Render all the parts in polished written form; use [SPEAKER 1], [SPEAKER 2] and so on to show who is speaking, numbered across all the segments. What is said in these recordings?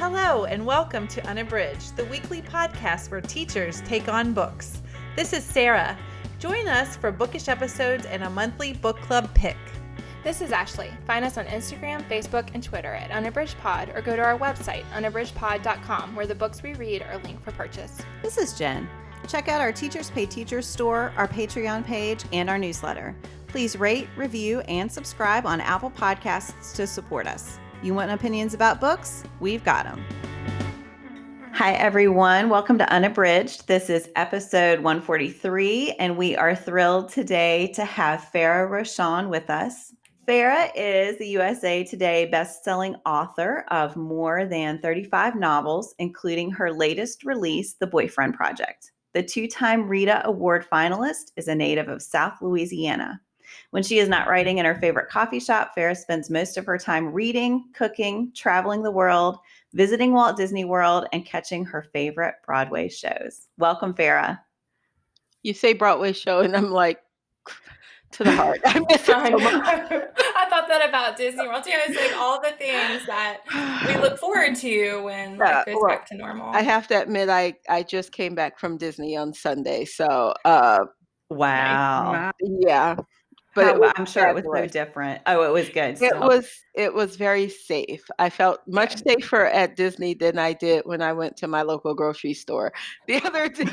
[SPEAKER 1] Hello and welcome to Unabridged, the weekly podcast where teachers take on books. This is Sara. Join us for bookish episodes and a monthly book club pick.
[SPEAKER 2] This is Ashley. Find us on Instagram, Facebook, and Twitter at UnabridgedPod or go to our website, unabridgedpod.com, where the books we read are linked for purchase.
[SPEAKER 3] This is Jen. Check out our Teachers Pay Teachers store, our Patreon page, and our newsletter. Please rate, review, and subscribe on Apple Podcasts to support us. You want opinions about books? We've got them. Hi, everyone. Welcome to Unabridged. This is episode 143, and we are thrilled today to have Farrah Rochon with us. Farrah is the USA Today best-selling author of more than 35 novels, including her latest release, The Boyfriend Project. The two-time Rita Award finalist is a native of South Louisiana. When she is not writing in her favorite coffee shop, Farrah spends most of her time reading, cooking, traveling the world, visiting Walt Disney World, and catching her favorite Broadway shows. Welcome, Farrah.
[SPEAKER 4] You say Broadway show, and I'm like, to the heart. I miss it so much.
[SPEAKER 2] I thought that about Disney World too. It's like all the things that we look forward to when life goes back to normal.
[SPEAKER 4] I have to admit, I just came back from Disney on Sunday, so
[SPEAKER 3] Wow.
[SPEAKER 4] yeah. But
[SPEAKER 3] I'm sure it was so different. Oh, it was good.
[SPEAKER 4] It was very safe. I felt much safer at Disney than I did when I went to my local grocery store the other day.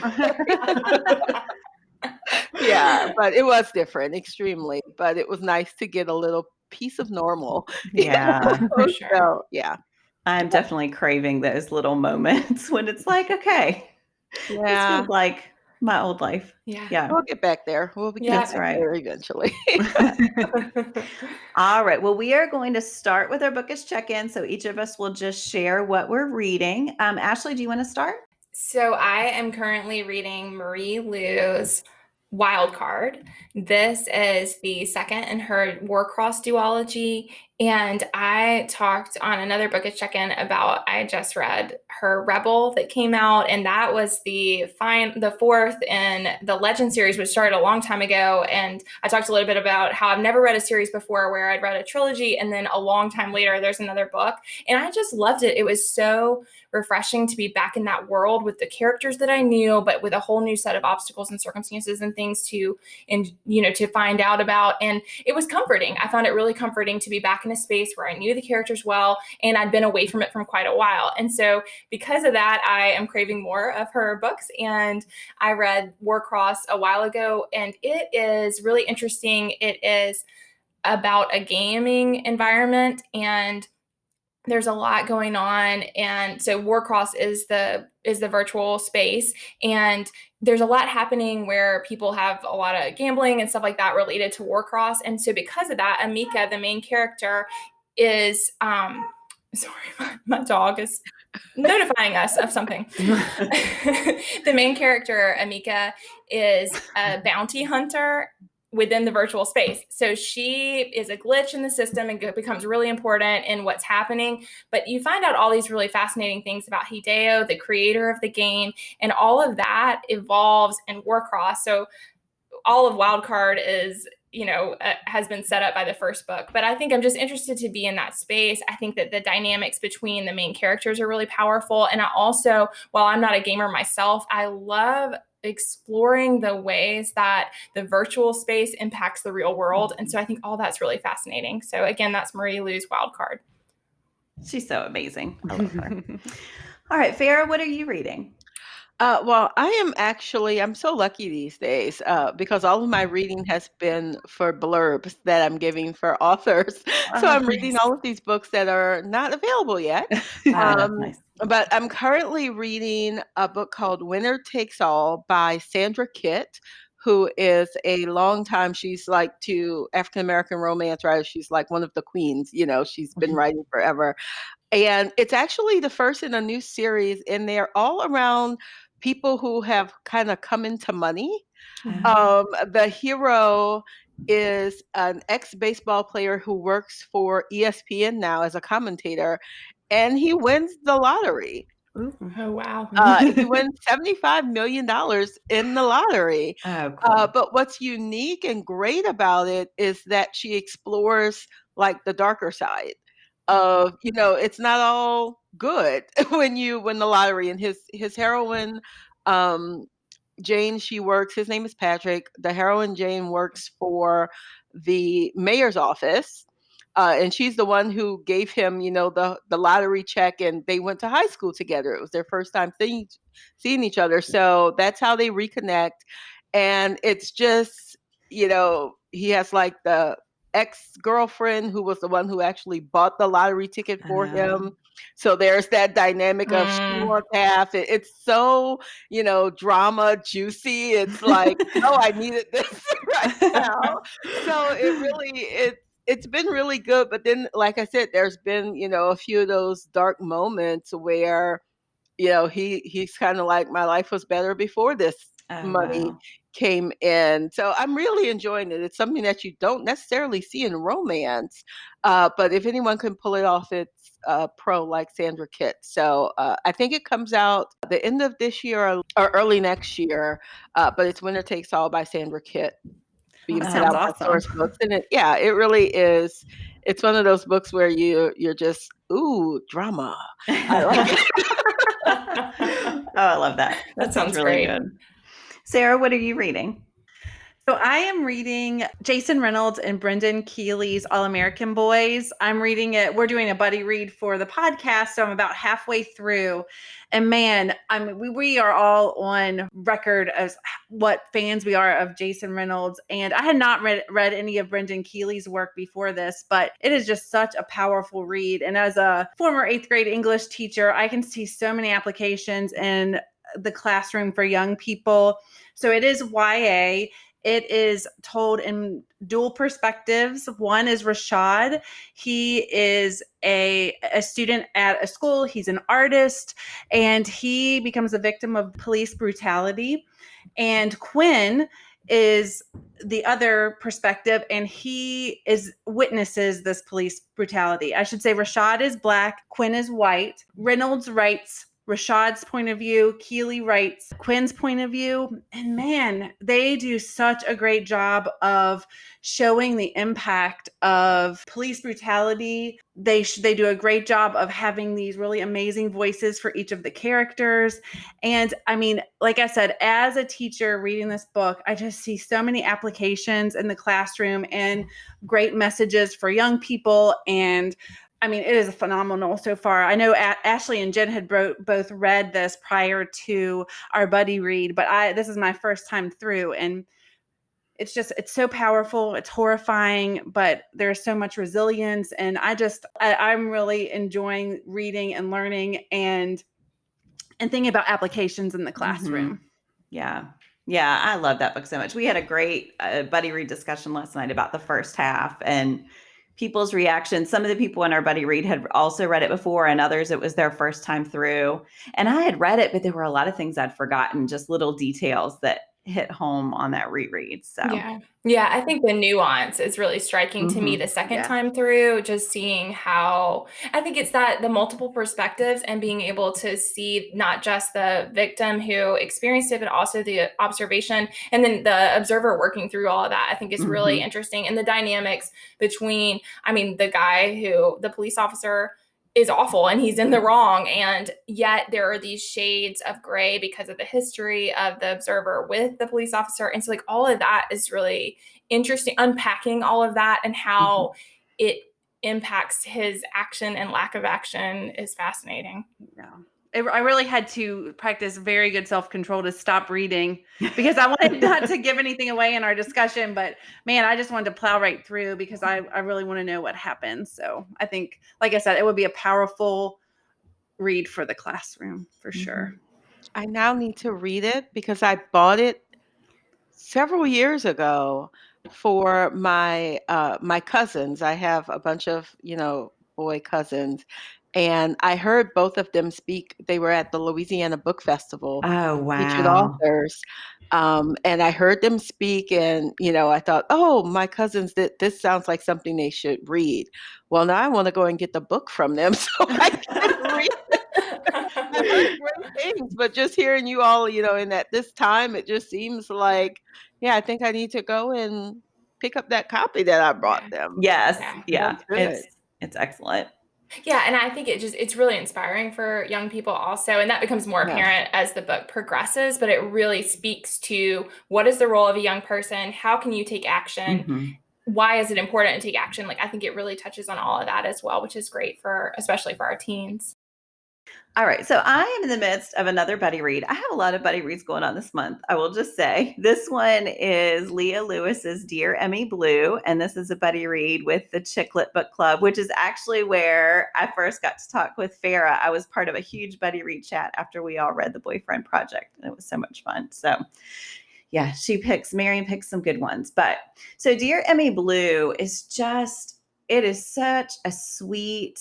[SPEAKER 4] Yeah, but it was different, extremely. But it was nice to get a little piece of normal.
[SPEAKER 3] Yeah,
[SPEAKER 2] for sure.
[SPEAKER 4] So, yeah.
[SPEAKER 3] I'm definitely craving those little moments when it's like, okay, this feels like my old life.
[SPEAKER 2] Yeah.
[SPEAKER 4] We'll get back there. We'll get back there eventually.
[SPEAKER 3] All right. Well, we are going to start with our Bookish Check-in. So each of us will just share what we're reading. Ashley, do you want to start?
[SPEAKER 2] So I am currently reading Marie Lu's Wild Card. This is the second in her Warcross duology. And I talked on another Bookish Check-in about, I just read her Rebel that came out, and that was the fourth in the Legend series, which started a long time ago. And I talked a little bit about how I've never read a series before where I'd read a trilogy, and then a long time later, there's another book. And I just loved it. It was so refreshing to be back in that world with the characters that I knew, but with a whole new set of obstacles and circumstances and things to find out about. And it was comforting. I found it really comforting to be back in a space where I knew the characters well, and I'd been away from it for quite a while. And so because of that, I am craving more of her books. And I read Warcross a while ago, and it is really interesting. It is about a gaming environment, and there's a lot going on. And so Warcross is the virtual space, and there's a lot happening where people have a lot of gambling and stuff like that related to Warcross. And so because of that, Amika, the main character, is sorry, my dog is notifying us of something. The main character, Amika, is a bounty hunter within the virtual space. So she is a glitch in the system and becomes really important in what's happening. But you find out all these really fascinating things about Hideo, the creator of the game, and all of that evolves in Warcross. So all of Wildcard is, has been set up by the first book. But I think I'm just interested to be in that space. I think that the dynamics between the main characters are really powerful. And I also, while I'm not a gamer myself, I love exploring the ways that the virtual space impacts the real world. And so I think all that's really fascinating. So again, that's Marie Lu's Wild Card.
[SPEAKER 3] She's so amazing. I love her. All right, Farrah, what are you reading?
[SPEAKER 4] Well, I'm so lucky these days because all of my reading has been for blurbs that I'm giving for authors. So I'm reading all of these books that are not available yet.
[SPEAKER 3] Nice.
[SPEAKER 4] But I'm currently reading a book called Winner Takes All by Sandra Kitt, who is a long time, she's like to African-American romance writers, she's like one of the queens, she's been writing forever. And it's actually the first in a new series, and they're all around people who have kind of come into money. The hero is an ex-baseball player who works for ESPN now as a commentator, and he wins the lottery.
[SPEAKER 2] Ooh. Oh, wow.
[SPEAKER 4] He wins $75 million in the lottery.
[SPEAKER 3] Oh, cool.
[SPEAKER 4] But what's unique and great about it is that she explores like the darker side of, it's not all good when you win the lottery. And his heroine, um, Jane, his name is Patrick. The heroine Jane works for the mayor's office. And she's the one who gave him, the lottery check, and they went to high school together. It was their first time seeing each other. So that's how they reconnect. And it's just, he has like the ex-girlfriend who was the one who actually bought the lottery ticket for him. So there's that dynamic of she wants half. It's so, drama juicy. It's like, oh, I needed this right now. So it's been really good. But then, like I said, there's been, a few of those dark moments where, he's kind of like, my life was better before this money came in. So I'm really enjoying it. It's something that you don't necessarily see in romance. But if anyone can pull it off, it's pro like Sandra Kitt. So I think it comes out the end of this year or early next year. But it's Winner Takes All by Sandra Kitt. Being put out by Source Books. And it really is. It's one of those books where you're just, ooh, drama. I like it.
[SPEAKER 3] Oh, I love that. That sounds really good. Sarah, what are you reading?
[SPEAKER 1] So I am reading Jason Reynolds and Brendan Keeley's All-American Boys. I'm reading it. We're doing a buddy read for the podcast, so I'm about halfway through. And man, we are all on record as what fans we are of Jason Reynolds. And I had not read any of Brendan Keeley's work before this, but it is just such a powerful read. And as a former 8th grade English teacher, I can see so many applications in the classroom for young people. So it is YA. It is told in dual perspectives. One is Rashad. He is a student at a school. He's an artist, and he becomes a victim of police brutality. And Quinn is the other perspective, and he witnesses this police brutality. I should say Rashad is Black, Quinn is white. Reynolds writes Rashad's point of view, Keeley writes Quinn's point of view. And man, they do such a great job of showing the impact of police brutality. They do a great job of having these really amazing voices for each of the characters. And I mean, like I said, as a teacher reading this book, I just see so many applications in the classroom and great messages for young people. And I mean, it is phenomenal so far. I know Ashley and Jen had both read this prior to our buddy read, but this is my first time through, and it's so powerful. It's horrifying, but there's so much resilience, and I'm really enjoying reading and learning and thinking about applications in the classroom.
[SPEAKER 3] Mm-hmm. Yeah, I love that book so much. We had a great buddy read discussion last night about the first half and people's reactions. Some of the people in our buddy read had also read it before, and others it was their first time through. And I had read it, but there were a lot of things I'd forgotten, just little details that hit home on that reread. So
[SPEAKER 2] yeah, I think the nuance is really striking to me the second time through, just seeing how I think it's that the multiple perspectives and being able to see not just the victim who experienced it, but also the observation and then the observer working through all of that. I think is really interesting. And the dynamics between, the police officer is awful and he's in the wrong. And yet there are these shades of gray because of the history of the observer with the police officer. And so like all of that is really interesting, unpacking all of that and how it impacts his action and lack of action is fascinating.
[SPEAKER 1] Yeah. I really had to practice very good self-control to stop reading because I wanted not to give anything away in our discussion. But man, I just wanted to plow right through because I really want to know what happens. So I think, like I said, it would be a powerful read for the classroom for sure.
[SPEAKER 4] I now need to read it because I bought it several years ago for my my cousins. I have a bunch of, boy cousins. And I heard both of them speak. They were at the Louisiana Book Festival.
[SPEAKER 3] Oh, wow.
[SPEAKER 4] Featured authors. And I heard them speak and, I thought, oh, my cousins, this sounds like something they should read. Well, now I want to go and get the book from them so I can read it. I've heard great things, but just hearing you all, and at this time, it just seems like, I think I need to go and pick up that copy that I brought them.
[SPEAKER 3] Yes. Yeah. It's excellent.
[SPEAKER 2] Yeah, and I think it's really inspiring for young people also, and that becomes more
[SPEAKER 4] Yeah.
[SPEAKER 2] apparent as the book progresses, but it really speaks to what is the role of a young person? How can you take action?
[SPEAKER 1] Mm-hmm.
[SPEAKER 2] Why is it important to take action? Like, I think it really touches on all of that as well, which is great especially for our teens.
[SPEAKER 1] All right. So I am in the midst of another buddy read. I have a lot of buddy reads going on this month. I will just say this one is Leah Lewis's Dear Emmy Blue. And this is a buddy read with the Chicklet Book Club, which is actually where I first got to talk with Farrah. I was part of a huge buddy read chat after we all read The Boyfriend Project. And it was so much fun. So yeah, Marion picks some good ones. But so Dear Emmy Blue is it is such a sweet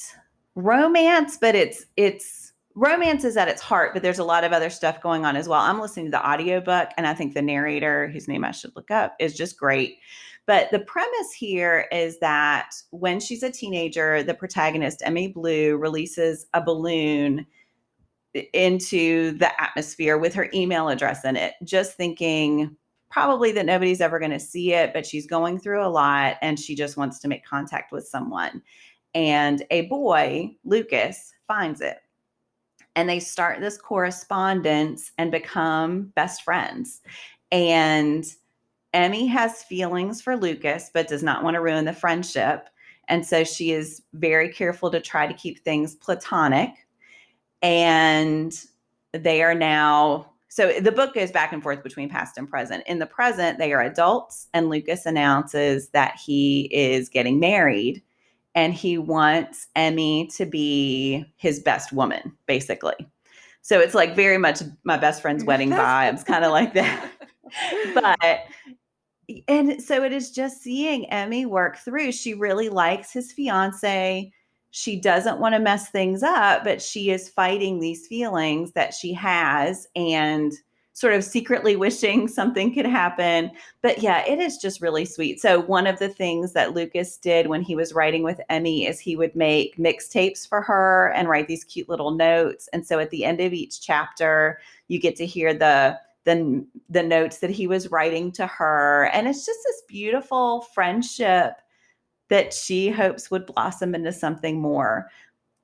[SPEAKER 1] romance, but it's romance is at its heart, but there's a lot of other stuff going on as well. I'm listening to the audiobook, and I think the narrator, whose name I should look up, is just great. But the premise here is that when she's a teenager, the protagonist, Emmy Blue, releases a balloon into the atmosphere with her email address in it, just thinking probably that nobody's ever going to see it, but she's going through a lot and she just wants to make contact with someone. And a boy, Lucas, finds it. And they start this correspondence and become best friends. And Emmy has feelings for Lucas, but does not want to ruin the friendship. And so she is very careful to try to keep things platonic. And they are now, so the book goes back and forth between past and present. In the present, they are adults, and Lucas announces that he is getting married and he wants Emmy to be his best woman, basically. So it's like very much my best friend's wedding vibes, kind of like that. And so it is just seeing Emmy work through. She really likes his fiance. She doesn't want to mess things up, but she is fighting these feelings that she has and sort of secretly wishing something could happen. But yeah, it is just really sweet. So one of the things that Lucas did when he was writing with Emmy is he would make mixtapes for her and write these cute little notes. And so at the end of each chapter, you get to hear the notes that he was writing to her. And it's just this beautiful friendship that she hopes would blossom into something more.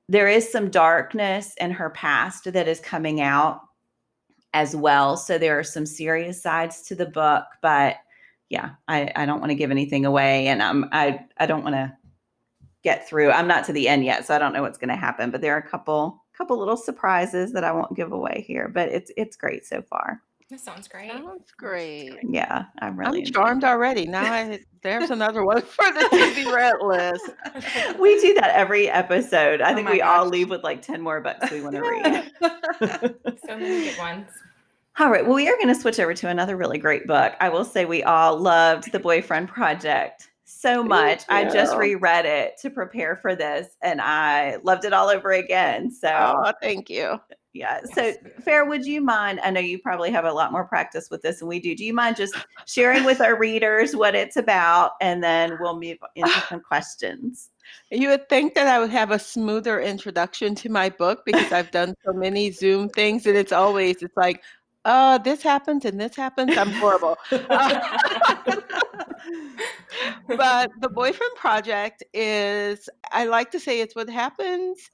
[SPEAKER 1] There is some darkness in her past that is coming out as well. So there are some serious sides to the book, but yeah, I don't want to give anything away. And I don't want to get through. I'm not to the end yet, so I don't know what's going to happen, but there are a couple little surprises that I won't give away here, but it's great so far.
[SPEAKER 2] That sounds great.
[SPEAKER 4] Sounds great.
[SPEAKER 1] Yeah, I'm
[SPEAKER 4] I'm charmed already. Now there's another one for the TV Red list.
[SPEAKER 1] We do that every episode. I think we all
[SPEAKER 2] gosh.
[SPEAKER 1] leave with like 10 more books we want to read.
[SPEAKER 2] So many good ones.
[SPEAKER 1] All right. Well, we are going to switch over to another really great book. I will say we all loved The Boyfriend Project so much. I just reread it to prepare for this, and I loved it all over again. So
[SPEAKER 4] thank you.
[SPEAKER 1] Yeah. So, Farrah, would you mind? I know you probably have a lot more practice with this than we do. Do you mind just sharing with our readers what it's about, and then we'll move into some questions?
[SPEAKER 4] You would think that I would have a smoother introduction to my book because I've done so many Zoom things, and it's like, this happens and this happens. I'm horrible. But The Boyfriend Project is, I like to say, it's what happens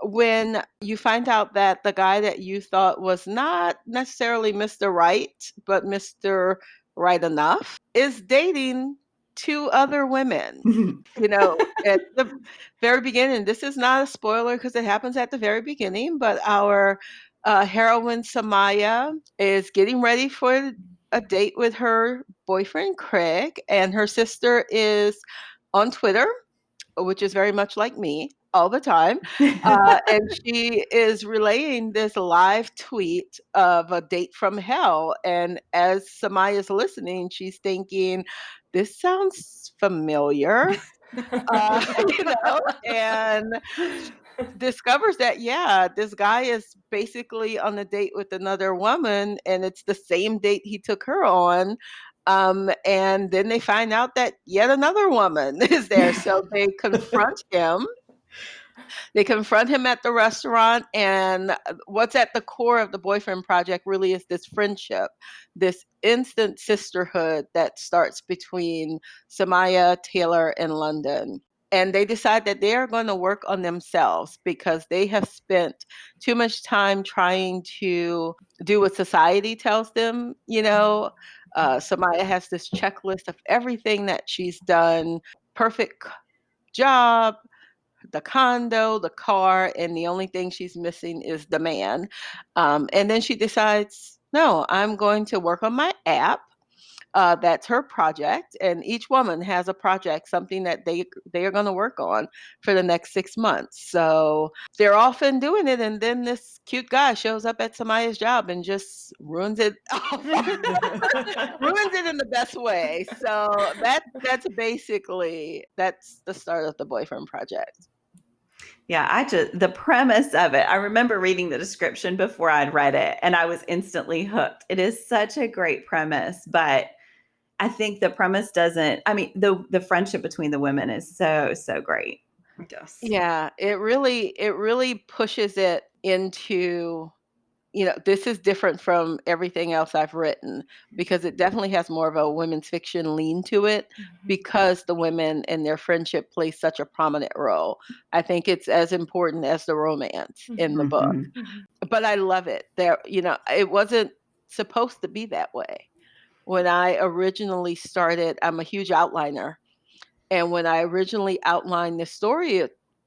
[SPEAKER 4] when you find out that the guy that you thought was not necessarily Mr. Right, but Mr. Right enough, is dating two other women. At the very beginning, this is not a spoiler because it happens at the very beginning, but our heroine Samaya is getting ready for a date with her boyfriend Craig, and her sister is on Twitter, which is very much like me all the time. And she is relaying this live tweet of a date from hell. And as Samaya is listening, she's thinking, this sounds familiar, and discovers that, yeah, this guy is basically on a date with another woman, and it's the same date he took her on. And then they find out that yet another woman is there. So they confront him. They confront him at the restaurant. And what's at the core of the Boyfriend Project really is this friendship, this instant sisterhood that starts between Samaya, Taylor, and London. and they decide that they are going to work on themselves because they have spent too much time trying to do what society tells them, Samaya has this checklist of everything that she's done, perfect job, the condo, the car, and the only thing she's missing is the man. And then she decides, no, I'm going to work on my app. That's her project, and each woman has a project, something that they are going to work on for the next 6 months. So they're often doing it, and then this cute guy shows up at Samaya's job and just ruins it, ruins it in the best way. So that's basically that's the start of the boyfriend project.
[SPEAKER 3] Yeah, the premise of it, I remember reading the description before I'd read it, and I was instantly hooked. It is such a great premise, but I think the premise doesn't, I mean, the friendship between the women is so, so great.
[SPEAKER 1] Yes.
[SPEAKER 4] Yeah, it really pushes it into, this is different from everything else I've written because it definitely has more of a women's fiction lean to it because the women and their friendship play such a prominent role. I think it's as important as the romance in the book. But I love it. It wasn't supposed to be that way. When I originally started, I'm a huge outliner. And when I originally outlined the story,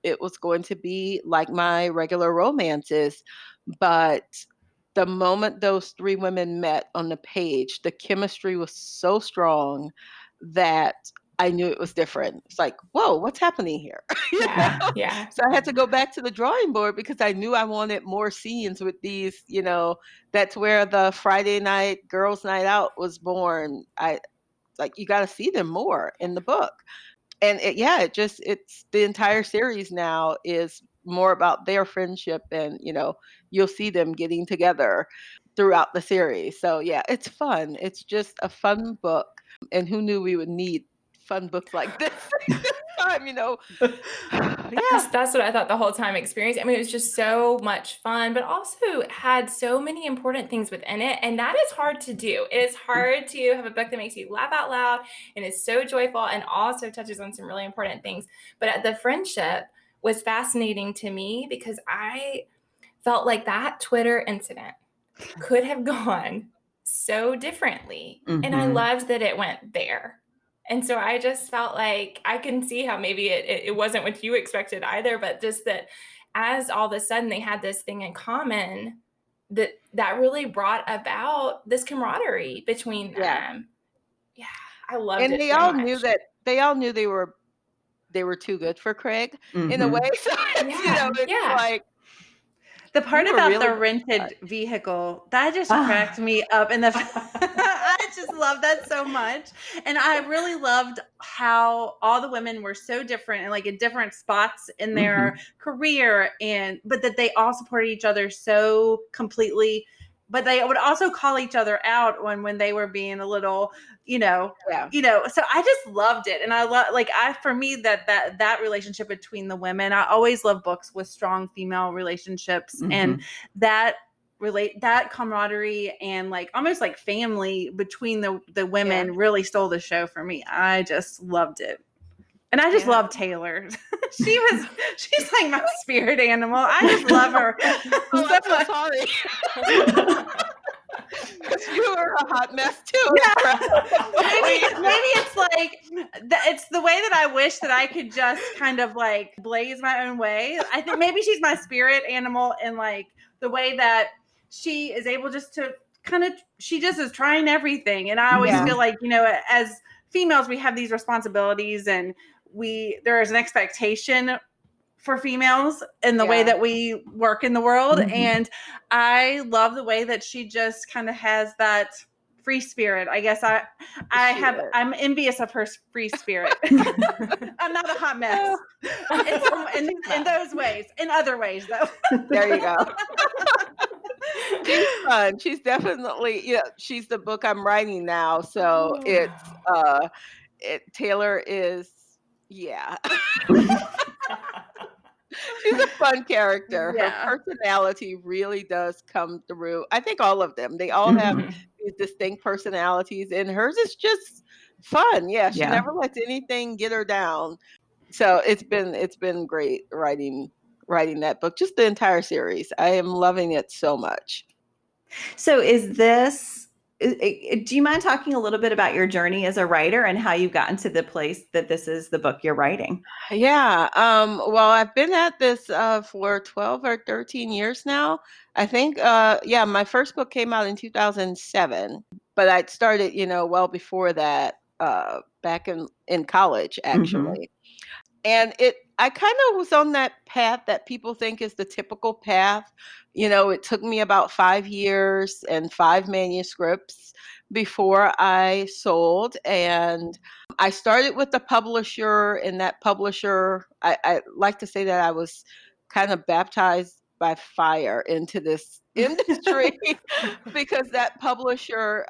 [SPEAKER 4] it was going to be like my regular romances. But the moment those three women met on the page, the chemistry was so strong that I knew it was different. It's like, whoa, what's happening here?
[SPEAKER 2] Yeah.
[SPEAKER 4] So I had to go back to the drawing board because I knew I wanted more scenes with these, that's where the Friday night girls' night out was born. You got to see them more in the book. And it's the entire series now is more about their friendship, and you'll see them getting together throughout the series. So yeah, it's fun. It's just a fun book, and who knew we would need fun books like this this time, Yeah.
[SPEAKER 2] That's what I thought the whole time experience. I mean, it was just so much fun, but also had so many important things within it. And that is hard to do. It is hard to have a book that makes you laugh out loud and is so joyful and also touches on some really important things. But the friendship was fascinating to me because I felt like that Twitter incident could have gone so differently. And I loved that it went there. And so I just felt like I can see how maybe it wasn't what you expected either, but just that as all of a sudden they had this thing in common, that really brought about this camaraderie between them. Yeah, I loved
[SPEAKER 4] And
[SPEAKER 2] it
[SPEAKER 4] they
[SPEAKER 2] so
[SPEAKER 4] all
[SPEAKER 2] much.
[SPEAKER 4] knew they were too good for Craig in a way. So it's like
[SPEAKER 1] the part
[SPEAKER 4] we were
[SPEAKER 1] about
[SPEAKER 4] really
[SPEAKER 1] the rented vehicle that just cracked me up, and I just love that so much. And I really loved how all the women were so different and like in different spots in their career, but that they all supported each other so completely. But they would also call each other out when they were being a little, so I just loved it. And I love, for me, that relationship between the women, I always love books with strong female relationships, and that camaraderie and like almost like family between the women really stole the show for me. I just loved it. And I just love Taylor. She's like my spirit animal. I just love her.
[SPEAKER 4] I'm so sorry. Because you were a hot mess too.
[SPEAKER 1] Yeah. maybe it's like it's the way that I wish that I could just kind of like blaze my own way. I think maybe she's my spirit animal in like the way that she is able just to she just is trying everything. And I always feel like, as females, we have these responsibilities, and there is an expectation for females in the way that we work in the world. And I love the way that she just kind of has that free spirit. I guess I'm envious of her free spirit. I'm not a hot mess in those ways. In other ways, though.
[SPEAKER 4] There you go. She's fun. She's definitely, she's the book I'm writing now. So Taylor is, she's a fun character. Her personality really does come through. I think all of them, they all have these distinct personalities, and hers is just fun. She never lets anything get her down. So it's been great writing that book, just the entire series. I am loving it so much.
[SPEAKER 3] So is this, do you mind talking a little bit about your journey as a writer and how you've gotten to the place that this is the book you're writing?
[SPEAKER 4] Yeah. Well, I've been at this for 12 or 13 years now. I think yeah, my first book came out in 2007, but I'd started, well before that, back in college actually. And I kind of was on that path that people think is the typical path. It took me about 5 years and 5 manuscripts before I sold. And I started with the publisher, and that publisher, I like to say that I was kind of baptized by fire into this industry because that publisher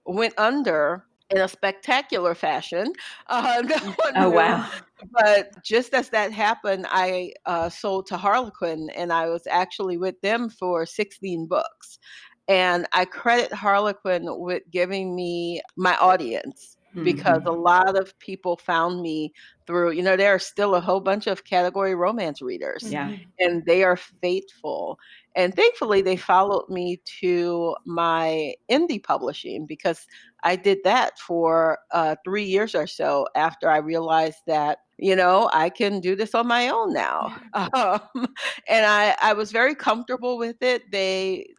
[SPEAKER 4] went under in a spectacular fashion. No one
[SPEAKER 3] Oh,
[SPEAKER 4] knew.
[SPEAKER 3] wow.
[SPEAKER 4] But just as that happened, I sold to Harlequin, and I was actually with them for 16 books. And I credit Harlequin with giving me my audience because a lot of people found me through, there are still a whole bunch of category romance readers,
[SPEAKER 3] Yeah.
[SPEAKER 4] and they are faithful. And thankfully, they followed me to my indie publishing because I did that for 3 years or so after I realized that, I can do this on my own now. And I was very comfortable with it.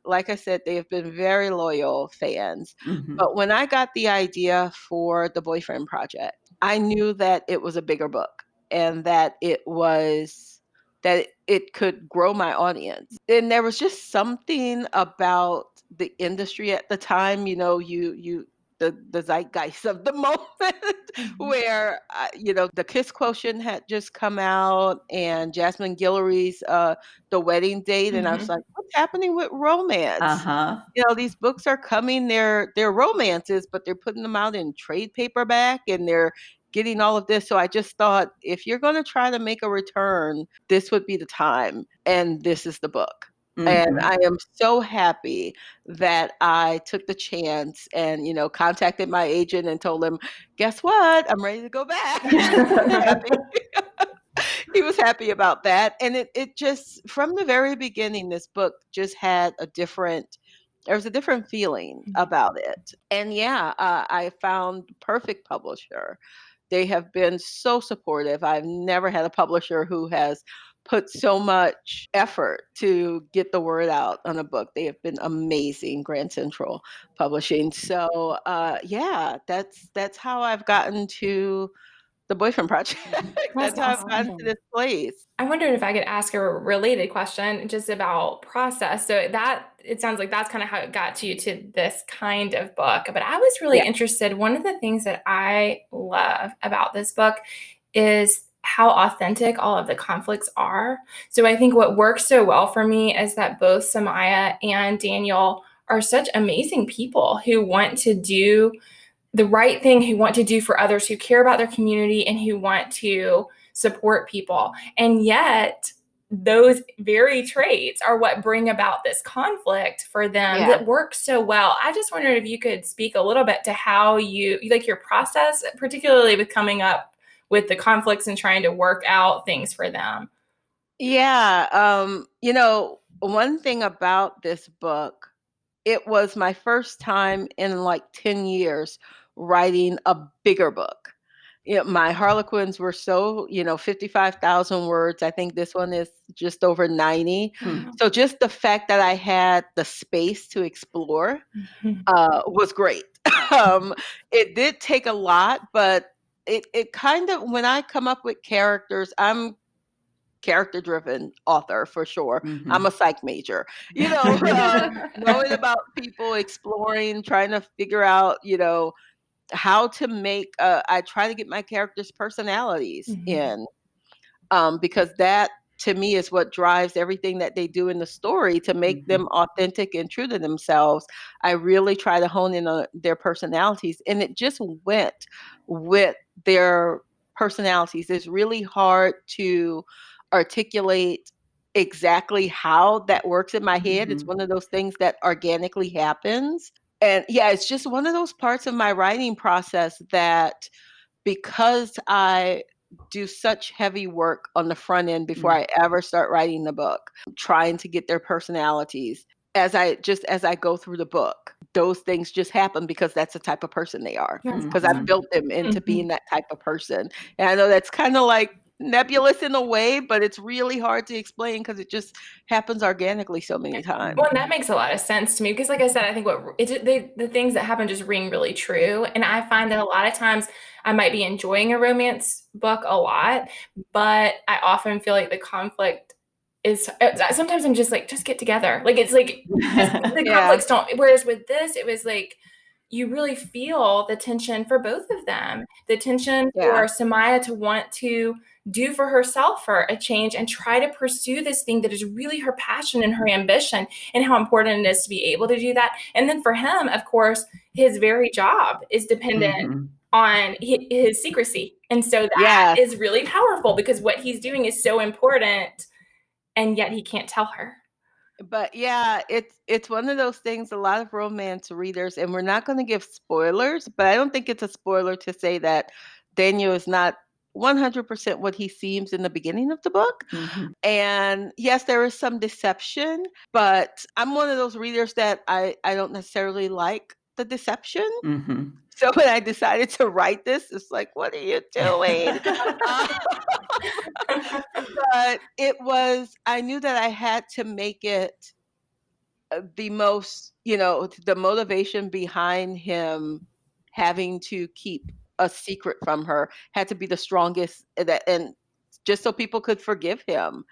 [SPEAKER 4] Like I said, they have been very loyal fans. But when I got the idea for the Boyfriend Project, I knew that it was a bigger book and that it could grow my audience. And there was just something about the industry at the time, the zeitgeist of the moment where the Kiss Quotient had just come out, and Jasmine Guillory's The Wedding Date, and I was like, what's happening with romance? These books are coming, they're romances, but they're putting them out in trade paperback, and they're getting all of this. So I just thought, if you're going to try to make a return, this would be the time, and this is the book. And I am so happy that I took the chance and, contacted my agent and told him, guess what? I'm ready to go back. He was happy about that. And it just, from the very beginning, this book just there was a different feeling about it. And yeah, I found perfect publisher. They have been so supportive. I've never had a publisher who has put so much effort to get the word out on a book. They have been amazing, Grand Central Publishing. So yeah, that's how I've gotten to the Boyfriend Project. That's how I've gotten to this place.
[SPEAKER 2] I wondered if I could ask a related question just about process. So it sounds like that's kind of how it got you to this kind of book. But I was really interested. One of the things that I love about this book is how authentic all of the conflicts are. So I think what works so well for me is that both Samaya and Daniel are such amazing people who want to do the right thing, who want to do for others, who care about their community, and who want to support people. And yet those very traits are what bring about this conflict for them that works so well. I just wondered if you could speak a little bit to how you like your process, particularly with coming up with the conflicts and trying to work out things for them.
[SPEAKER 4] Yeah. One thing about this book, it was my first time in like 10 years writing a bigger book. My Harlequins were 55,000 words. I think this one is just over 90. So just the fact that I had the space to explore was great. It did take a lot, but it kind of, when I come up with characters, I'm character driven author for sure. I'm a psych major, knowing about people, exploring, trying to figure out, how to make, I try to get my characters' personalities in, because that to me is what drives everything that they do in the story to make them authentic and true to themselves. I really try to hone in on their personalities, and it just went with their personalities. It's really hard to articulate exactly how that works in my head. It's one of those things that organically happens. And yeah, it's just one of those parts of my writing process that, because I do such heavy work on the front end before I ever start writing the book, trying to get their personalities. As I go through the book, those things just happen because that's the type of person they are. Because I've built them into being that type of person. And I know that's kind of like nebulous in a way, but it's really hard to explain because it just happens organically so many times.
[SPEAKER 2] Well, and that makes a lot of sense to me because, like I said, I think the things that happen just ring really true. And I find that a lot of times I might be enjoying a romance book a lot, but I often feel like the conflict is sometimes I'm just like, just get together. Like it's like the conflicts don't. Whereas with this, it was like you really feel the tension for both of them. The tension for Samaya to want to do for herself for a change and try to pursue this thing that is really her passion and her ambition, and how important it is to be able to do that. And then for him, of course, his very job is dependent on his secrecy. And so that is really powerful because what he's doing is so important, and yet he can't tell her.
[SPEAKER 4] But yeah, it's one of those things, a lot of romance readers, and we're not going to give spoilers, but I don't think it's a spoiler to say that Daniel is not 100% what he seems in the beginning of the book. And yes, there is some deception, but I'm one of those readers that I don't necessarily like the deception. So when I decided to write this, it's like, what are you doing? But I knew that I had to make it the most, the motivation behind him having to keep a secret from her had to be the strongest, and just so people could forgive him.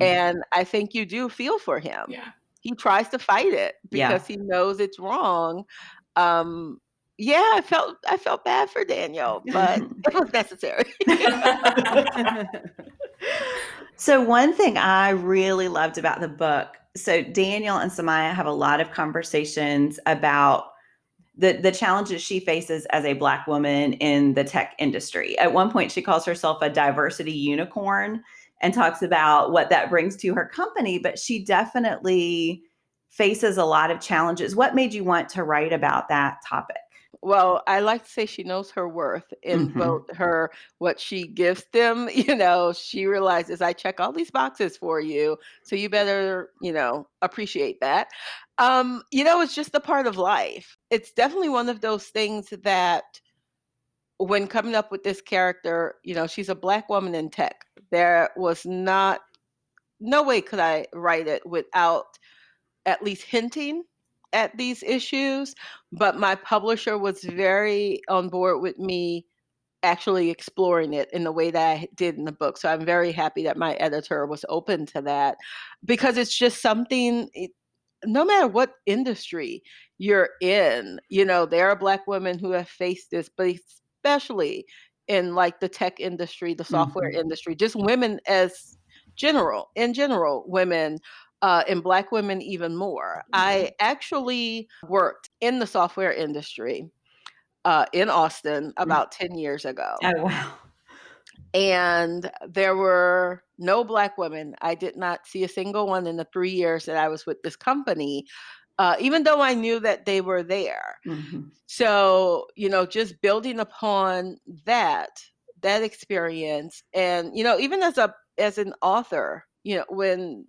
[SPEAKER 4] And I think you do feel for him.
[SPEAKER 2] Yeah.
[SPEAKER 4] He tries to fight it because he knows it's wrong. I felt bad for Daniel, but it was necessary.
[SPEAKER 3] So one thing I really loved about the book, so Daniel and Samaya have a lot of conversations about the challenges she faces as a Black woman in the tech industry. At one point, she calls herself a diversity unicorn and talks about what that brings to her company, but she definitely faces a lot of challenges. What made you want to write about that topic?
[SPEAKER 4] Well, I like to say she knows her worth in both what she gives them. She realizes I check all these boxes for you, so you better, appreciate that. It's just a part of life. It's definitely one of those things that when coming up with this character, she's a Black woman in tech. There was no way could I write it without at least hinting at these issues, but my publisher was very on board with me actually exploring it in the way that I did in the book. So I'm very happy that my editor was open to that, because it's just something, no matter what industry you're in, there are Black women who have faced this, but especially in like the tech industry, the software industry, just women in general, women, and Black women even more. I actually worked in the software industry in Austin about 10 years ago.
[SPEAKER 3] Oh, wow.
[SPEAKER 4] And there were no Black women. I did not see a single one in the 3 years that I was with this company, even though I knew that they were there. So, just building upon that experience, and, even as an author, when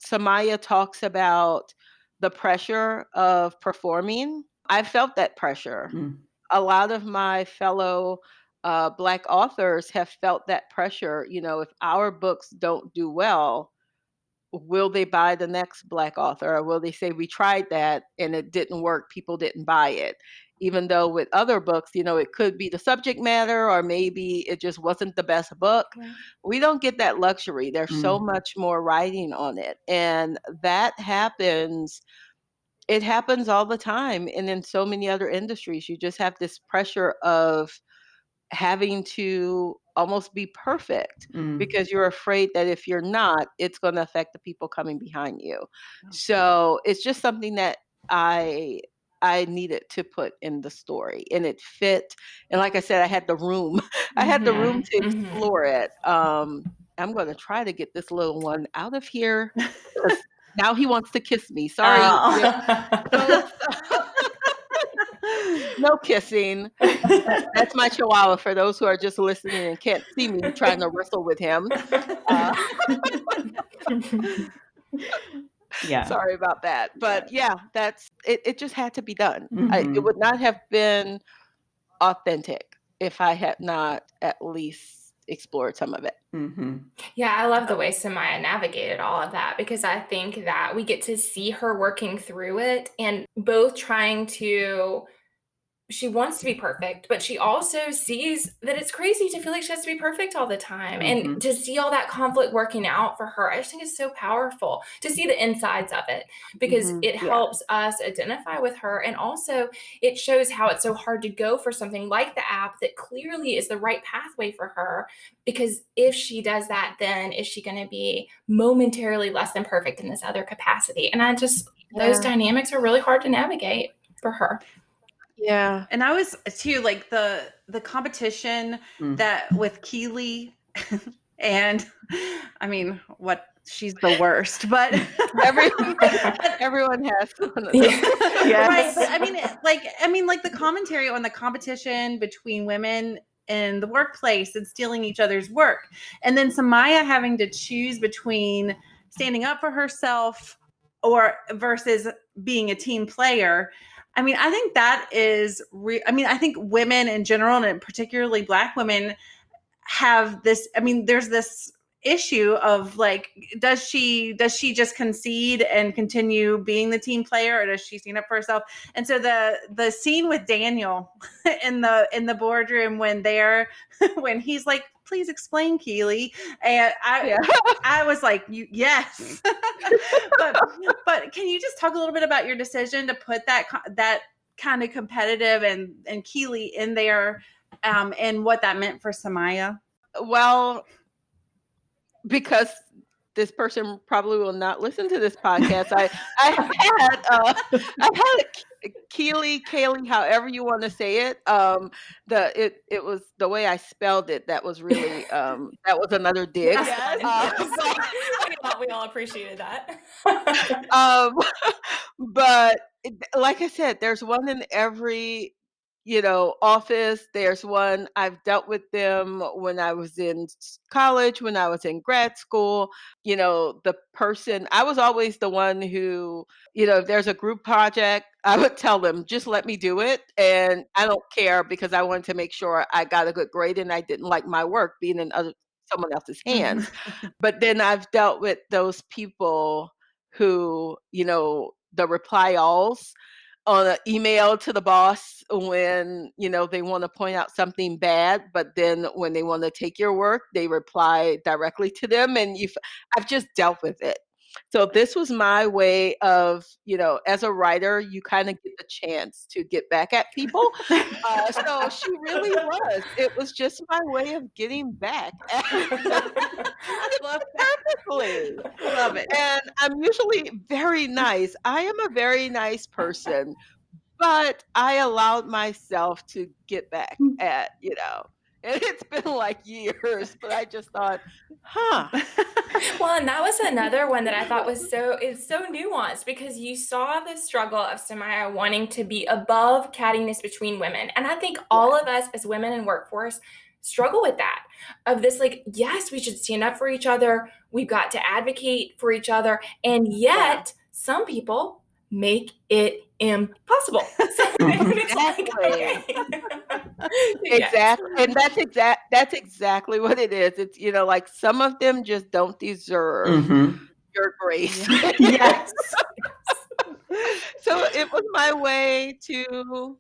[SPEAKER 4] Samaya talks about the pressure of performing, I felt that pressure. A lot of my fellow Black authors have felt that pressure. If our books don't do well, will they buy the next Black author? Or will they say, we tried that and it didn't work, people didn't buy it? Even though with other books, it could be the subject matter, or maybe it just wasn't the best book. We don't get that luxury. There's so much more writing on it. And that happens. It happens all the time. And in so many other industries, you just have this pressure of having to almost be perfect, because you're afraid that if you're not, it's going to affect the people coming behind you. So it's just something that I needed to put in the story, and it fit. And like I said, I had the room. I had the room to explore it. I'm going to try to get this little one out of here, because now he wants to kiss me. Sorry. No kissing. That's my Chihuahua for those who are just listening and can't see me trying to wrestle with him.
[SPEAKER 3] Yeah.
[SPEAKER 4] Sorry about that. But yeah, that's it. It just had to be done. It
[SPEAKER 3] Mhm.
[SPEAKER 4] would not have been authentic if I had not at least explored some of it.
[SPEAKER 3] Mhm.
[SPEAKER 2] Yeah, I love the way Samaya navigated all of that because I think that we get to see her working through it and both trying to. She wants to be perfect, but she also sees that it's crazy to feel like she has to be perfect all the time.
[SPEAKER 3] Mhm.
[SPEAKER 2] And to see all that conflict working out for her, I just think it's so powerful to see the insides of it because
[SPEAKER 4] Mhm.
[SPEAKER 2] it helps us identify with her. And also, it shows how it's so hard to go for something like the app that clearly is the right pathway for her. Because if she does that, then is she going to be momentarily less than perfect in this other capacity? And those
[SPEAKER 4] Yeah.
[SPEAKER 2] dynamics are really hard to navigate for her.
[SPEAKER 4] Yeah.
[SPEAKER 1] And I was too like the competition that with Keely and I mean what she's the worst, but
[SPEAKER 4] Everyone has one of those.
[SPEAKER 1] right. But I mean like the commentary on the competition between women in the workplace and stealing each other's work. And then Samaya having to choose between standing up for herself or versus being a team player. I mean, I think that is I think women in general and particularly Black women have this, I mean, there's this issue of like, does she just concede and continue being the team player, or does she stand up for herself? And so the scene with Daniel in the boardroom when when he's like, please explain, Keely, and I was like, yes. but can you just talk a little bit about your decision to put that kind of competitive and Keely in there, and what that meant for Samaya?
[SPEAKER 4] Well, because this person probably will not listen to this podcast. I had Keely, Kaylee, however you want to say it. It was the way I spelled it that was really that was another dig.
[SPEAKER 2] Yes, yes. We all appreciated that.
[SPEAKER 4] um, but like I said, there's one in every office. There's one, I've dealt with them when I was in college, when I was in grad school. The person, I was always the one who, if there's a group project, I would tell them, just let me do it. And I don't care because I wanted to make sure I got a good grade and I didn't like my work being in someone else's hands. But then I've dealt with those people who, the reply alls on an email to the boss when they want to point out something bad, but then when they want to take your work they reply directly to them, and I've just dealt with it. So this was my way of, as a writer, you kind of get the chance to get back at people. So she really was. It was just my way of getting back at
[SPEAKER 1] Love
[SPEAKER 4] perfectly.
[SPEAKER 1] love it.
[SPEAKER 4] And I'm usually very nice. I am a very nice person, but I allowed myself to get back at, and it's been like years, but I just thought, huh.
[SPEAKER 2] Well, and that was another one that I thought was it's so nuanced because you saw the struggle of Samaya wanting to be above cattiness between women. And I think all of us as women in workforce struggle with that, of this, like, yes, we should stand up for each other. We've got to advocate for each other. And yet some people make it impossible. So it's like,
[SPEAKER 4] Exactly.
[SPEAKER 2] okay.
[SPEAKER 4] Exactly. And that's exactly what it is. It's, like some of them just don't deserve your grace.
[SPEAKER 3] Yes.
[SPEAKER 4] So it was my way to,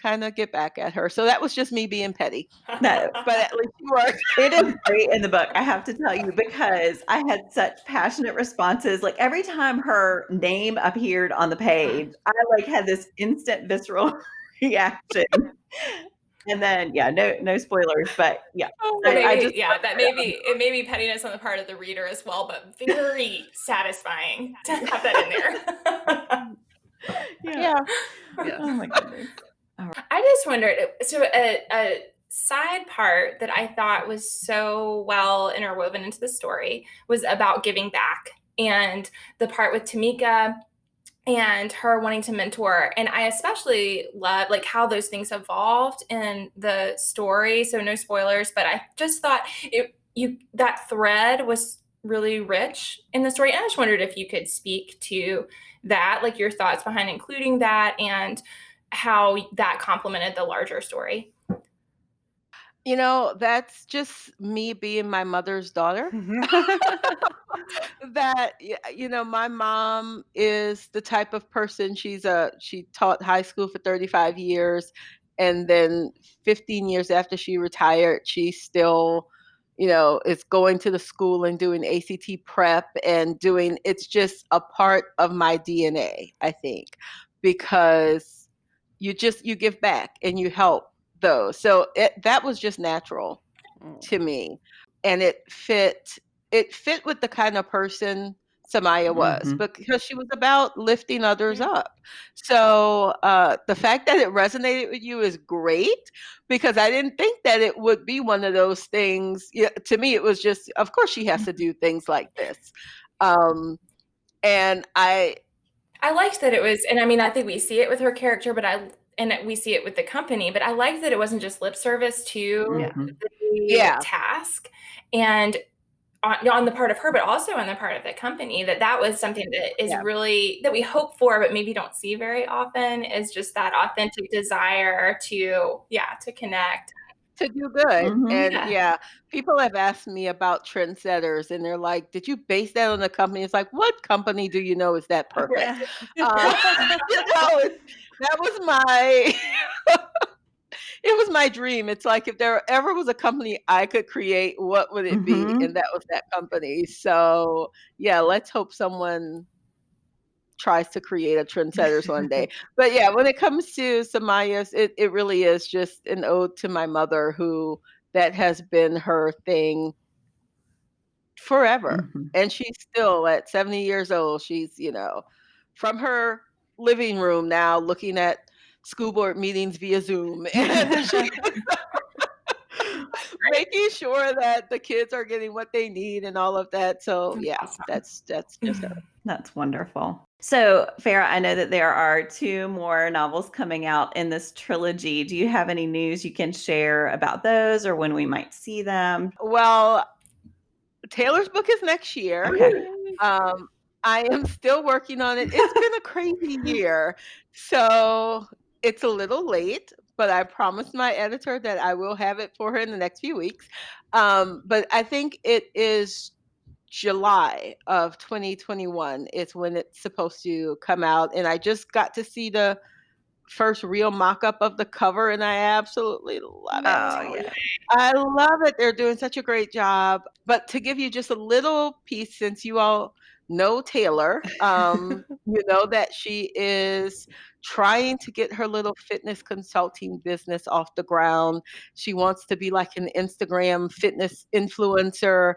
[SPEAKER 4] kind of get back at her. So that was just me being petty.
[SPEAKER 3] No,
[SPEAKER 4] But at least you worked.
[SPEAKER 3] it is great in the book, I have to tell you, because I had such passionate responses. Like every time her name appeared on the page, I had this instant visceral reaction. And then, no spoilers, but yeah,
[SPEAKER 2] It may be pettiness on the part of the reader as well, but very satisfying to have that in there.
[SPEAKER 4] Yeah.
[SPEAKER 3] Oh my goodness.
[SPEAKER 2] I just wondered, so a side part that I thought was so well interwoven into the story was about giving back, and the part with Tamika and her wanting to mentor. And I especially love like how those things evolved in the story. So no spoilers, but I just thought that thread was really rich in the story. And I just wondered if you could speak to that, like your thoughts behind including that and how that complemented the larger story.
[SPEAKER 4] That's just me being my mother's daughter. My mom is the type of person, she taught high school for 35 years, and then 15 years after she retired, she still, is going to the school and doing ACT prep and doing it's just a part of my DNA, I think, because you give back and you help those. So that was just natural to me, and it fit with the kind of person Samaya was,
[SPEAKER 1] Mhm.
[SPEAKER 4] because she was about lifting others up. So the fact that it resonated with you is great, because I didn't think that it would be one of those things. Yeah, to me, it was just, of course, she has to do things like this, and
[SPEAKER 2] I liked that it was, and I mean, I think we see it with her character, and we see it with the company, but I like that it wasn't just lip service to
[SPEAKER 1] Mhm.
[SPEAKER 2] the
[SPEAKER 4] yeah,
[SPEAKER 2] task and on the part of her, but also on the part of the company, that was something that is
[SPEAKER 4] yeah,
[SPEAKER 2] really, that we hope for, but maybe don't see very often, is just that authentic desire to connect.
[SPEAKER 4] to do good.
[SPEAKER 1] Mhm.
[SPEAKER 4] And
[SPEAKER 2] Yeah.
[SPEAKER 4] yeah, people have asked me about trendsetters, and they're like, "Did you base that on a company?" It's like, what company do you know is that perfect?
[SPEAKER 1] Yeah.
[SPEAKER 4] Uh, that was my it was my dream. It's like, if there ever was a company I could create, what would it be? And
[SPEAKER 1] Mhm.
[SPEAKER 4] that was that company. So yeah, let's hope someone tries to create a trendsetters one day. But yeah, when it comes to Samaya's, it really is just an ode to my mother, who that has been her thing forever.
[SPEAKER 1] Mhm.
[SPEAKER 4] And she's still at 70 years old. She's, from her living room now, looking at school board meetings via Zoom, and she's making sure that the kids are getting what they need and all of that. So
[SPEAKER 2] That's
[SPEAKER 4] yeah,
[SPEAKER 2] awesome.
[SPEAKER 4] that's just her.
[SPEAKER 1] That's wonderful. So, Farrah, I know that there are 2 more novels coming out in this trilogy. Do you have any news you can share about those or when we might see them?
[SPEAKER 4] Well, Taylor's book is next year.
[SPEAKER 1] Okay.
[SPEAKER 4] Um, I am still working on it. It's been a crazy year, so it's a little late, but I promised my editor that I will have it for her in the next few weeks. But I think it is July of 2021 is when it's supposed to come out, and I just got to see the first real mock-up of the cover, and I absolutely love it.
[SPEAKER 1] Oh, yeah.
[SPEAKER 4] I love it. They're doing such a great job. But to give you just a little piece, since you all know Taylor, you know that she is trying to get her little fitness consulting business off the ground. She wants to be like an Instagram fitness influencer.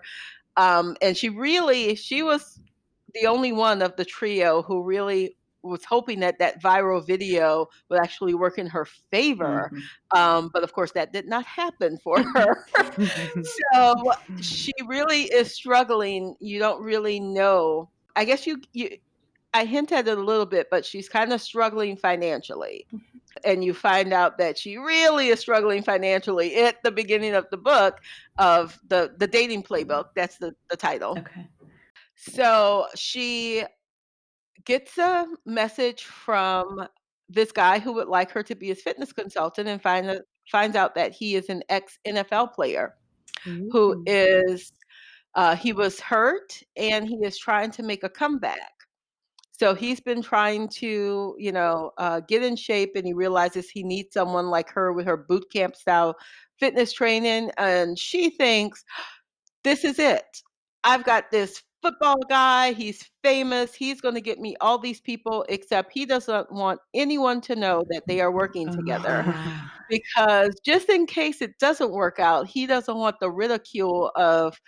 [SPEAKER 4] And she was the only one of the trio who really was hoping that that viral video would actually work in her favor.
[SPEAKER 1] Mhm.
[SPEAKER 4] But of course, that did not happen for her. So she really is struggling. You don't really know. I guess I hint at it a little bit, but she's kind of struggling financially. And you find out that she really is struggling financially at the beginning of the book, of the dating playbook. That's the title.
[SPEAKER 1] Okay.
[SPEAKER 4] So she gets a message from this guy who would like her to be his fitness consultant, and finds out that he is an ex NFL player who
[SPEAKER 1] Ooh.
[SPEAKER 4] is he was hurt, and he is trying to make a comeback. So he's been trying to, get in shape, and he realizes he needs someone like her with her boot camp style fitness training, and she thinks, this is it. I've got this football guy, he's famous, he's gonna get me all these people, except he doesn't want anyone to know that they are working together,
[SPEAKER 1] Oh.
[SPEAKER 4] because just in case it doesn't work out, he doesn't want the ridicule of,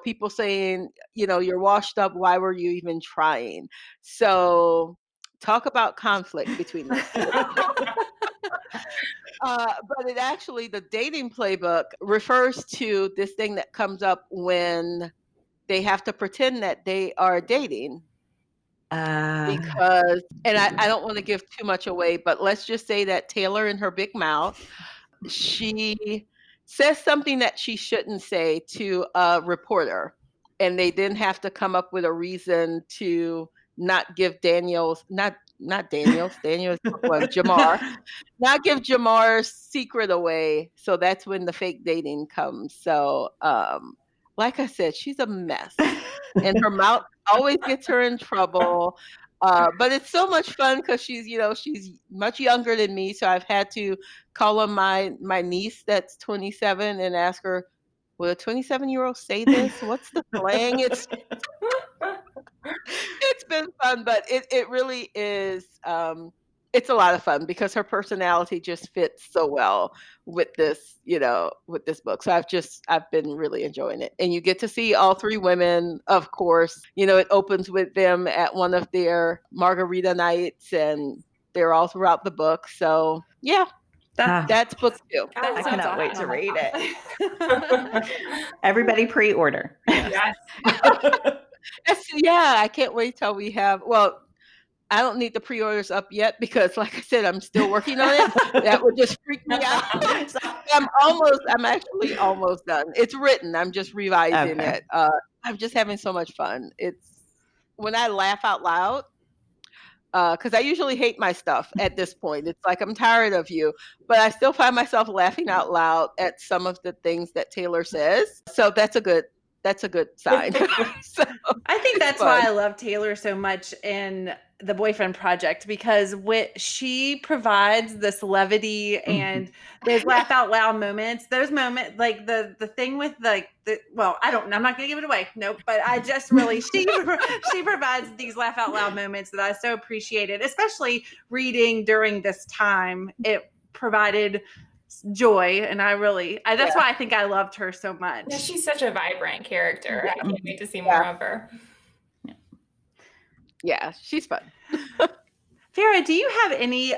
[SPEAKER 4] people saying, "You're washed up, why were you even trying?" So, talk about conflict between those 2. But it actually, the dating playbook refers to this thing that comes up when they have to pretend that they are dating. because, and I don't want to give too much away, but let's just say that Taylor in her big mouth, she says something that she shouldn't say to a reporter, and they didn't have to come up with a reason to not give Daniel's book one, Jamar, not give Jamar's secret away. So that's when the fake dating comes. So, like I said, she's a mess, and her mouth always gets her in trouble. But it's so much fun because she's much younger than me. So I've had to call on my niece that's 27 and ask her, will a 27-year-old say this? What's the slang? It's been fun, but it really is. It's a lot of fun because her personality just fits so well with this book. So I've been really enjoying it. And you get to see all three women, of course. It opens with them at one of their margarita nights, and they're all throughout the book. So yeah, that's book 2.
[SPEAKER 3] I cannot wait to read it. Everybody pre-order.
[SPEAKER 2] Yes.
[SPEAKER 4] Yeah, I can't wait till we have. Well, I don't need the pre-orders up yet because, like I said, I'm still working on it. That would just freak me out. I'm actually almost done. It's written. I'm just revising it. I'm just having so much fun. It's when I laugh out loud, because I usually hate my stuff at this point. It's like, I'm tired of you, but I still find myself laughing out loud at some of the things that Taylor says. So that's a good sign. So,
[SPEAKER 1] I think that's why I love Taylor so much in The Boyfriend Project, because she provides this levity and those laugh out loud moments. Those moments, like the thing with I'm not going to give it away. Nope. But I just really, she provides these laugh out loud moments that I so appreciated, especially reading during this time. It provided joy, and that's why I think I loved her so much.
[SPEAKER 2] Yeah, she's such a vibrant character. I can't wait to see more of her.
[SPEAKER 4] Yeah, she's fun.
[SPEAKER 1] Farrah, do you have any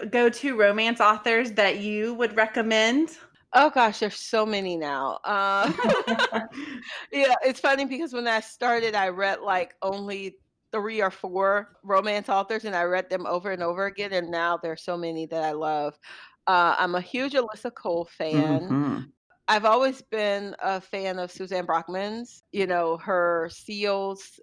[SPEAKER 1] go-to romance authors that you would recommend?
[SPEAKER 4] Oh gosh, there's so many now. Yeah, it's funny because when I started, I read like only 3 or 4 romance authors, and I read them over and over again, and now there's so many that I love. I'm a huge Alyssa Cole fan. I've always been a fan of Suzanne Brockman's, her seals.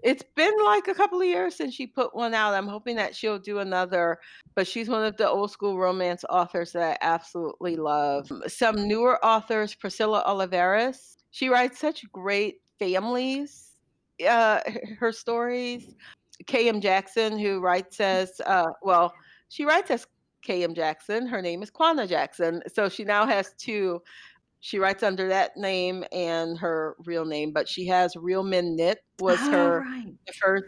[SPEAKER 4] It's been like a couple of years since she put one out. I'm hoping that she'll do another, but she's one of the old school romance authors that I absolutely love. Some newer authors, Priscilla Oliveras, she writes such great families, her stories. K.M. Jackson, who writes as, she writes as K.M. Jackson. Her name is Kwana Jackson. So she now has 2. She writes under that name and her real name, but she has Real Men Knit was the first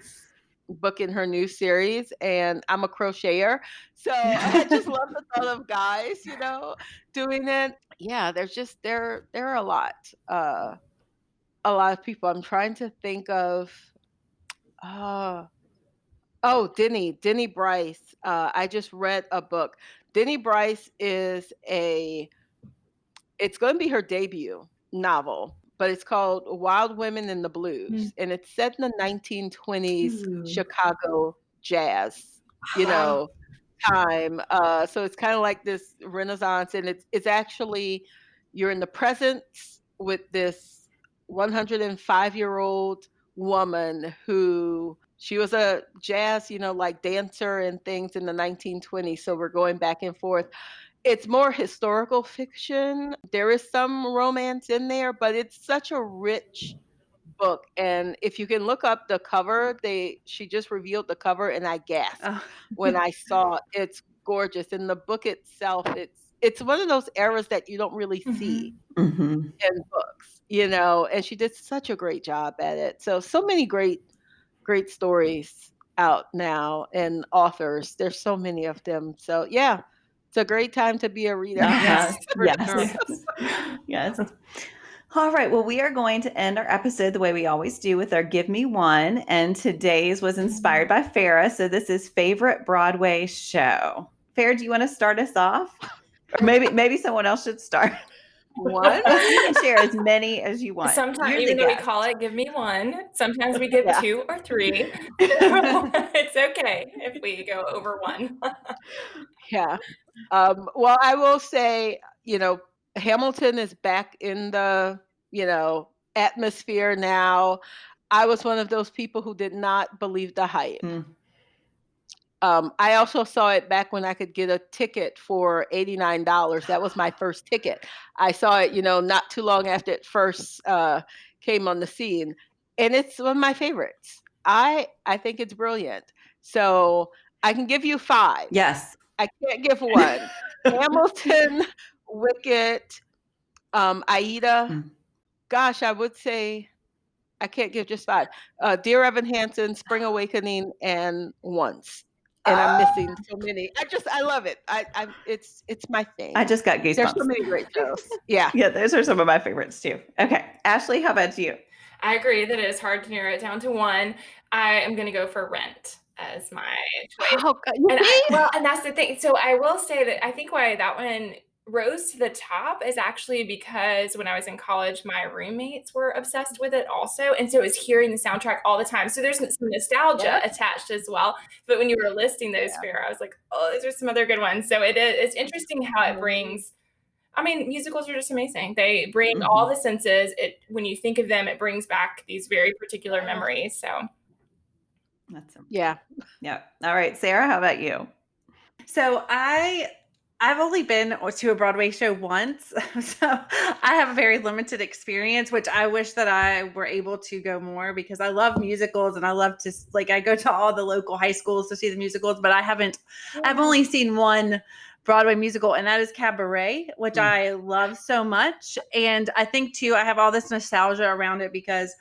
[SPEAKER 4] book in her new series, and I'm a crocheter. So I just love the thought of guys, doing it. Yeah, there are a lot of people. I'm trying to think of Denny Bryce. I just read a book. Denny Bryce it's going to be her debut novel, but it's called Wild Women in the Blues, and it's set in the 1920s Chicago jazz, time. So it's kind of like this Renaissance, and it's actually, you're in the presence with this 105-year-old woman who, she was a jazz, like dancer and things in the 1920s. So we're going back and forth. It's more historical fiction. There is some romance in there, but it's such a rich book. And if you can look up the cover, she just revealed the cover, and I gasped when I saw it. It's gorgeous. And the book itself, it's one of those eras that you don't really see in books, and she did such a great job at it. So many great stories out now, and authors. There's so many of them. So yeah, it's a great time to be a reader.
[SPEAKER 3] Yes.
[SPEAKER 4] Sure.
[SPEAKER 3] Yes. All right. Well, we are going to end our episode the way we always do, with our Give Me One. And today's was inspired by Farrah. So this is favorite Broadway show. Farrah, do you want to start us off? Or maybe someone else should start.
[SPEAKER 4] One?
[SPEAKER 3] You can share as many as you want.
[SPEAKER 2] Sometimes,
[SPEAKER 3] You're
[SPEAKER 2] even
[SPEAKER 3] the
[SPEAKER 2] though we
[SPEAKER 3] guest.
[SPEAKER 2] call it "Give Me One," sometimes we give
[SPEAKER 3] Yeah.
[SPEAKER 2] 2 or 3. It's okay if we go over 1.
[SPEAKER 4] Yeah. Well, I will say, Hamilton is back in the, atmosphere now. I was one of those people who did not believe the hype.
[SPEAKER 3] Mm.
[SPEAKER 4] I also saw it back when I could get a ticket for $89. That was my first ticket. I saw it, not too long after it first came on the scene, and it's one of my favorites. I think it's brilliant. So I can give you 5.
[SPEAKER 3] Yes.
[SPEAKER 4] I can't give 1. Hamilton, Wicked, Aida.
[SPEAKER 3] Mm.
[SPEAKER 4] Gosh, I would say I can't give just 5. Dear Evan Hansen, Spring Awakening, and Once. And I'm missing so many. I love it. It's my thing.
[SPEAKER 3] I just got
[SPEAKER 4] There's so
[SPEAKER 3] goosebumps.
[SPEAKER 4] many great shows. Yeah.
[SPEAKER 3] Yeah, those are some of my favorites too. Okay. Ashley, how about you?
[SPEAKER 2] I agree that it is hard to narrow it down to 1. I am going to go for Rent as my choice.
[SPEAKER 4] Oh, God, you
[SPEAKER 2] And
[SPEAKER 4] see?
[SPEAKER 2] and that's the thing. So I will say that I think why that one rose to the top is actually because when I was in college, my roommates were obsessed with it also. And so it was hearing the soundtrack all the time. So there's some nostalgia attached as well. But when you were listing those, Farrah, I was like, oh, those are some other good ones. So it's interesting how it brings, I mean, musicals are just amazing. They bring all the senses. When you think of them, it brings back these very particular memories. So
[SPEAKER 3] That's
[SPEAKER 4] Yeah.
[SPEAKER 3] Yeah. All right, Sarah, how about you? So I've only been to a Broadway show once, so I have a very limited experience, which I wish that I were able to go more because I love musicals and I love to I go to all the local high schools to see the musicals, but I've only seen one Broadway musical, and that is Cabaret, which I love so much. And I think too, I have all this nostalgia around it because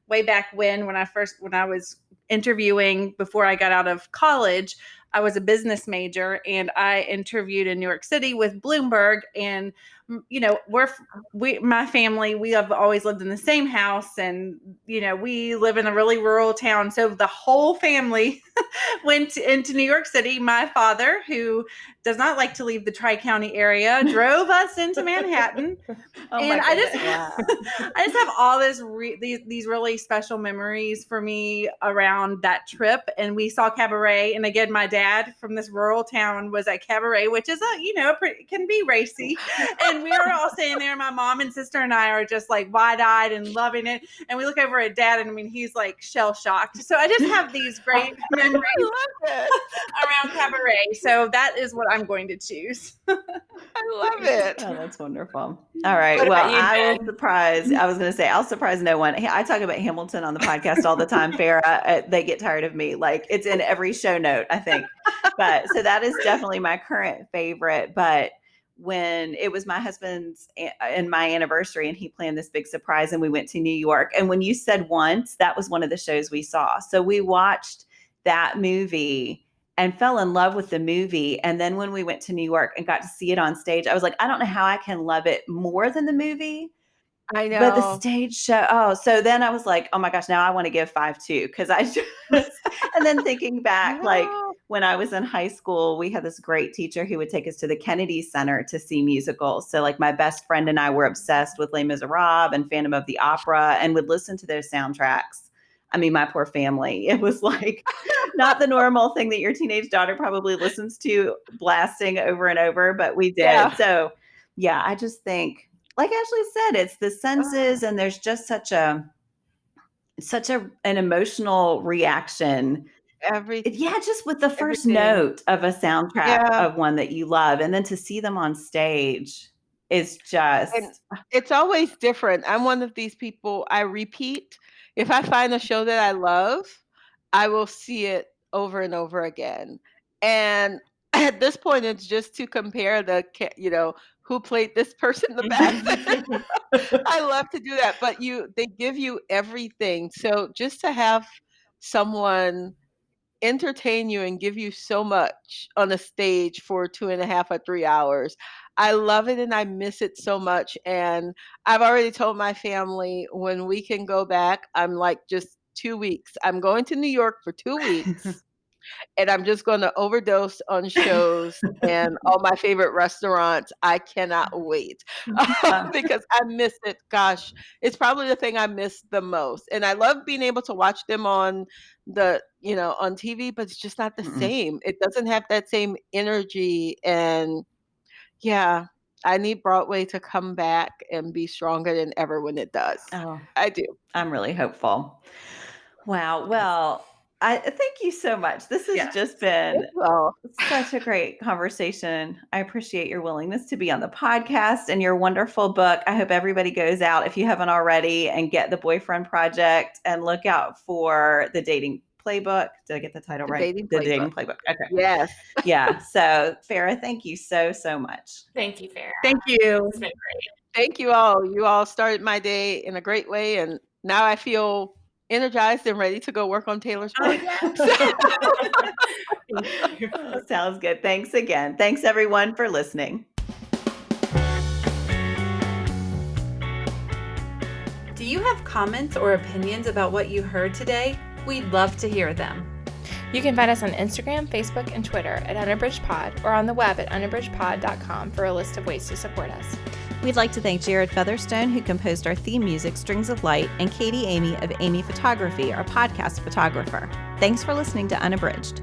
[SPEAKER 3] way back when I was interviewing before I got out of college, I was a business major and I interviewed in New York City with Bloomberg. And, my family, we have always lived in the same house, and, we live in a really rural town. So the whole family went into New York City. My father, who does not like to leave the Tri-County area, drove us into Manhattan. And I just have all these really special memories for me around that trip. And we saw Cabaret. And again, my dad from this rural town was at Cabaret, which is can be racy. And we were all sitting there. My mom and sister and I are just like wide-eyed and loving it. And we look over at Dad, and I mean, he's like shell shocked. So I just have these great memories around Cabaret. So that is what I'm going to choose.
[SPEAKER 4] I love it.
[SPEAKER 3] Oh, that's wonderful. All right.
[SPEAKER 2] What
[SPEAKER 3] Well,
[SPEAKER 2] about you,
[SPEAKER 3] I was going to say, I'll surprise no one. I talk about Hamilton on the podcast all the time, Farrah. They get tired of me. Like, it's in every show note, I think. But so that is definitely my current favorite. But when it was my husband's and my anniversary, and he planned this big surprise, and we went to New York. And when you said Once, that was one of the shows we saw. So we watched that movie and fell in love with the movie. And then when we went to New York and got to see it on stage, I was like, I don't know how I can love it more than the movie.
[SPEAKER 4] I know.
[SPEAKER 3] But the stage show, so then I was like, oh my gosh, now I want to give 5 too. Cause and then thinking back, like when I was in high school, we had this great teacher who would take us to the Kennedy Center to see musicals. So like my best friend and I were obsessed with Les Miserables and Phantom of the Opera and would listen to those soundtracks. I mean, my poor family, it was like not the normal thing that your teenage daughter probably listens to blasting over and over, but we did.
[SPEAKER 4] Yeah.
[SPEAKER 3] So yeah, I just think, like Ashley said, it's the senses, and there's just such an emotional reaction.
[SPEAKER 4] Everything.
[SPEAKER 3] Yeah, just with the first
[SPEAKER 4] Everything.
[SPEAKER 3] note of a soundtrack of one that you love, and then to see them on stage is just.
[SPEAKER 4] And it's always different. I'm one of these people, I repeat. If I find a show that I love, I will see it over and over again. And at this point, it's just to compare who played this person the best. I love to do that, but they give you everything. So just to have someone entertain you and give you so much on a stage for 2.5 or 3 hours. I love it and I miss it so much. And I've already told my family when we can go back, I'm like just 2 weeks. I'm going to New York for 2 weeks. and I'm just going to overdose on shows and all my favorite restaurants. I cannot wait because I miss it. Gosh, it's probably the thing I miss the most. And I love being able to watch them on on TV, but it's just not the same. It doesn't have that same energy. And yeah, I need Broadway to come back and be stronger than ever when it does.
[SPEAKER 3] Oh,
[SPEAKER 4] I do.
[SPEAKER 3] I'm really hopeful. Wow. Well, I thank you so much. This has just been
[SPEAKER 4] Well,
[SPEAKER 3] such a great conversation. I appreciate your willingness to be on the podcast and your wonderful book. I hope everybody goes out, if you haven't already, and get The Boyfriend Project and look out for The Dating Playbook. Did I get the title right? The Dating Playbook. Okay.
[SPEAKER 4] Yes.
[SPEAKER 3] Yeah. So, Farrah, thank you so much.
[SPEAKER 2] Thank you, Farrah.
[SPEAKER 1] Thank you.
[SPEAKER 2] It's been great.
[SPEAKER 4] Thank you all. You all started my day in a great way, and now I feel energized and ready to go work on Taylor's book.
[SPEAKER 3] Sounds good. Thanks again. Thanks, everyone, for listening.
[SPEAKER 1] Do you have comments or opinions about what you heard today? We'd love to hear them.
[SPEAKER 2] You can find us on Instagram, Facebook, and Twitter at Unabridged Pod, or on the web at unabridgedpod.com for a list of ways to support us.
[SPEAKER 3] We'd like to thank Jared Featherstone, who composed our theme music, Strings of Light, and Katie Amy of Amy Photography, our podcast photographer. Thanks for listening to Unabridged.